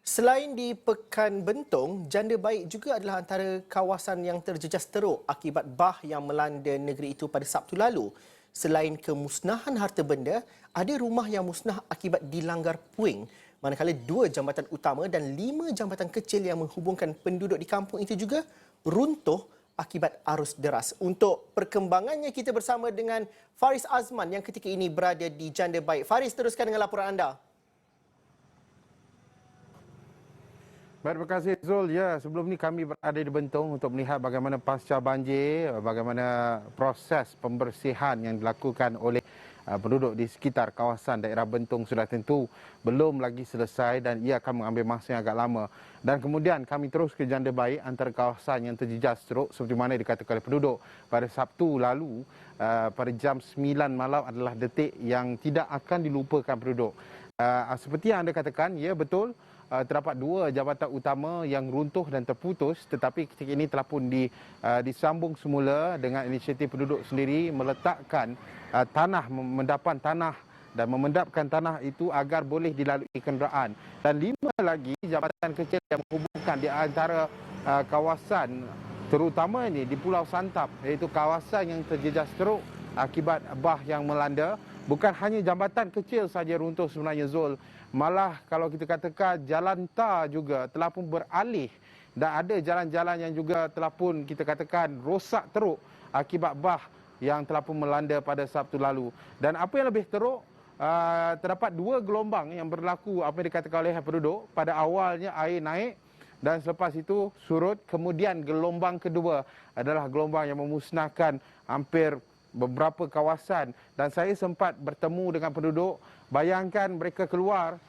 Selain di Pekan Bentong, Janda Baik juga adalah antara kawasan yang terjejas teruk akibat bah yang melanda negeri itu pada Sabtu lalu. Selain kemusnahan harta benda, ada rumah yang musnah akibat dilanggar puing. Manakala 2 jambatan utama dan 5 jambatan kecil yang menghubungkan penduduk di kampung itu juga runtuh akibat arus deras. Untuk perkembangannya, kita bersama dengan Faris Azman yang ketika ini berada di Janda Baik. Faris, teruskan dengan laporan anda. Baik, terima kasih Zul. Ya, sebelum ni kami berada di Bentong untuk melihat bagaimana pasca banjir, bagaimana proses pembersihan yang dilakukan oleh penduduk di sekitar kawasan daerah Bentong sudah tentu belum lagi selesai dan ia akan mengambil masa yang agak lama. Dan kemudian kami terus ke Janda Baik, antara kawasan yang terjejas teruk seperti mana dikatakan oleh penduduk pada Sabtu lalu pada jam 9 malam adalah detik yang tidak akan dilupakan penduduk. Seperti yang anda katakan, ya betul. Terdapat 2 jabatan utama yang runtuh dan terputus, tetapi ketika ini telah pun disambung semula dengan inisiatif penduduk sendiri meletakkan tanah, mendapan tanah dan memendapkan tanah itu agar boleh dilalui kenderaan. Dan 5 lagi jabatan kecil yang menghubungkan di antara kawasan terutama ini di Pulau Santap, iaitu kawasan yang terjejas teruk akibat bah yang melanda. Bukan hanya jambatan kecil saja runtuh sebenarnya, Zul. Malah kalau kita katakan jalan tar juga telah pun beralih dan ada jalan-jalan yang juga telah pun kita katakan rosak teruk akibat bah yang telah pun melanda pada Sabtu lalu. Dan apa yang lebih teruk, terdapat 2 gelombang yang berlaku apa yang dikatakan oleh penduduk. Pada awalnya air naik dan selepas itu surut. Kemudian gelombang kedua adalah gelombang yang memusnahkan hampir beberapa kawasan. Dan saya sempat bertemu dengan penduduk. Bayangkan mereka keluar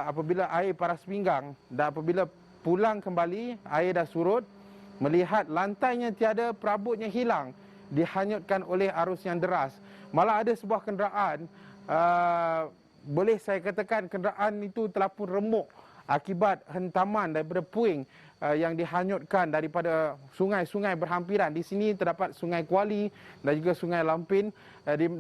apabila air paras pinggang dan apabila pulang kembali air dah surut, melihat lantainya tiada, perabotnya hilang, dihanyutkan oleh arus yang deras. Malah ada sebuah kenderaan, boleh saya katakan kenderaan itu telah pun remuk akibat hentaman daripada puing yang dihanyutkan daripada sungai-sungai berhampiran. Di sini terdapat Sungai Kuali dan juga Sungai Lampin.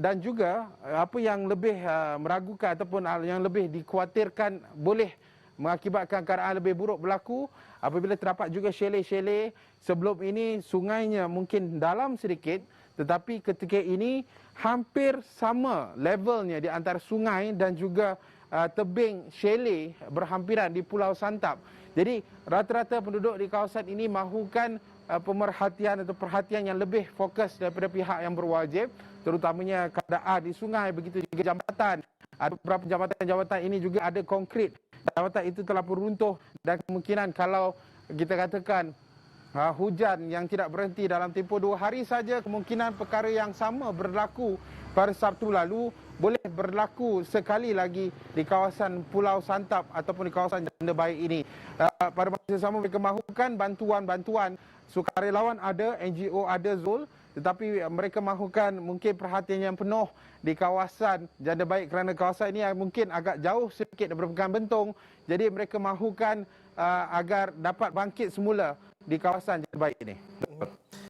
Dan juga apa yang lebih meragukan ataupun yang lebih dikhawatirkan boleh mengakibatkan keadaan lebih buruk berlaku apabila terdapat juga chalet-chalet. Sebelum ini sungainya mungkin dalam sedikit, tetapi ketika ini hampir sama levelnya di antara sungai dan juga tebing chalet berhampiran di Pulau Santap. Jadi rata-rata penduduk di kawasan ini mahukan pemerhatian atau perhatian yang lebih fokus daripada pihak yang berwajib, terutamanya keadaan di sungai, begitu juga jambatan. Ada beberapa jambatan-jambatan ini juga ada konkrit. Jambatan itu telah pun runtuh dan kemungkinan kalau kita katakan hujan yang tidak berhenti dalam tempoh 2 hari saja, kemungkinan perkara yang sama berlaku pada Sabtu lalu boleh berlaku sekali lagi di kawasan Pulau Santap ataupun di kawasan Janda Baik ini. Pada masa yang sama mereka mahukan bantuan-bantuan. Sukarelawan ada, NGO ada, Zul, tetapi mereka mahukan mungkin perhatian yang penuh di kawasan Janda Baik kerana kawasan ini mungkin agak jauh sedikit daripada Pekan Bentong. Jadi mereka mahukan agar dapat bangkit semula di kawasan Janda Baik ini.